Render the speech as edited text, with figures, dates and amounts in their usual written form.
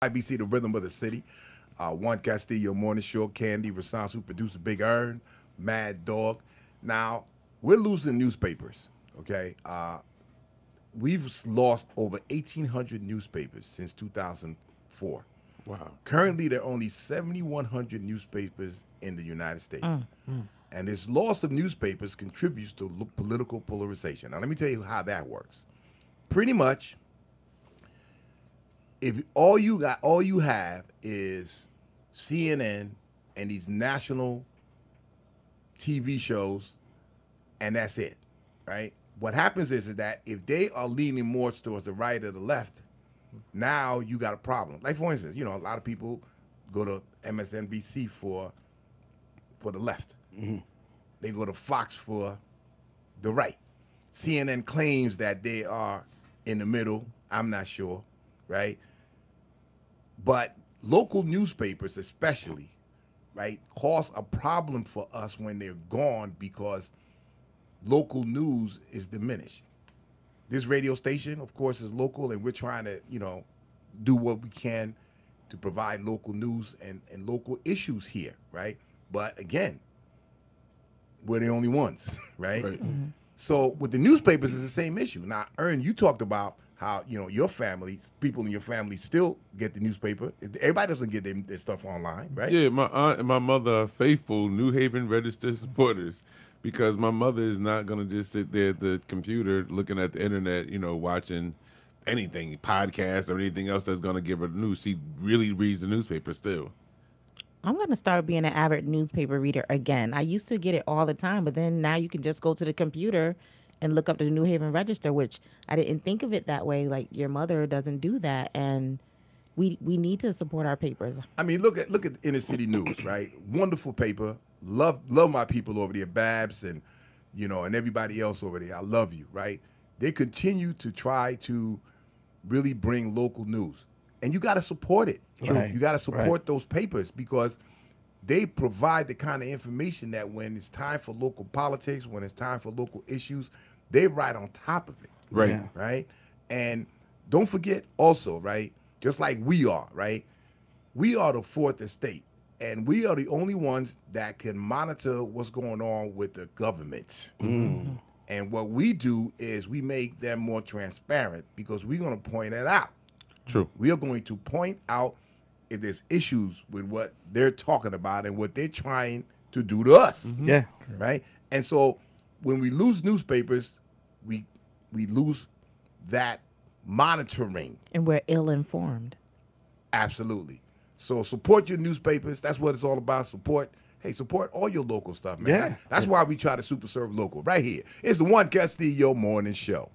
IBC, the rhythm of the city. Juan Castillo, Morning Show, Candy, Rasansu, producer Big Earn, Mad Dog. Now, we're losing newspapers, okay? We've lost over 1,800 newspapers since 2004. Wow. Currently, there are only 7,100 newspapers in the United States. And this loss of newspapers contributes to political polarization. Now, let me tell you how that works. Pretty much, if all you have is CNN and these national TV shows, and that's it, right? What happens is that if they are leaning more towards the right or the left, now you got a problem. Like, for instance, a lot of people go to MSNBC for the left. They go to Fox for the right. CNN claims that they are in the middle. I'm not sure, right? But local newspapers especially, right, cause a problem for us when they're gone because local news is diminished. This radio station, of course, is local, and we're trying to, do what we can to provide local news and local issues here, right? But again, we're the only ones, right? So with the newspapers, it's the same issue. Now, Ern, you talked about how, your family, people in your family still get the newspaper. Everybody doesn't get their stuff online, right? Yeah, my aunt and my mother are faithful New Haven Register supporters because my mother is not going to just sit there at the computer looking at the internet, watching anything, podcasts or anything else that's going to give her the news. She really reads the newspaper still. I'm going to start being an avid newspaper reader again. I used to get it all the time, but then now you can just go to the computer and look up the New Haven Register, which I didn't think of it that way. Like, your mother doesn't do that, and we need to support our papers. I mean, look at Inner City News, right? Wonderful paper. Love my people over there, Babs and and everybody else over there. I love you, right? They continue to try to really bring local news, and you got to support it. Right. You got to support those papers because they provide the kind of information that when it's time for local politics, when it's time for local issues, they're right on top of it. Right. Yeah. Right. And don't forget also, right, just like we are, right, we are the fourth estate, and we are the only ones that can monitor what's going on with the government. And what we do is we make them more transparent because we're going to point it out. True. We are going to point out if there's issues with what they're talking about and what they're trying to do to us. Yeah. Right? And so when we lose newspapers, we lose that monitoring. And we're ill-informed. Absolutely. So support your newspapers. That's what it's all about. Support all your local stuff, man. Yeah. That's why we try to super serve local right here. It's the Juan Castillo Morning Show.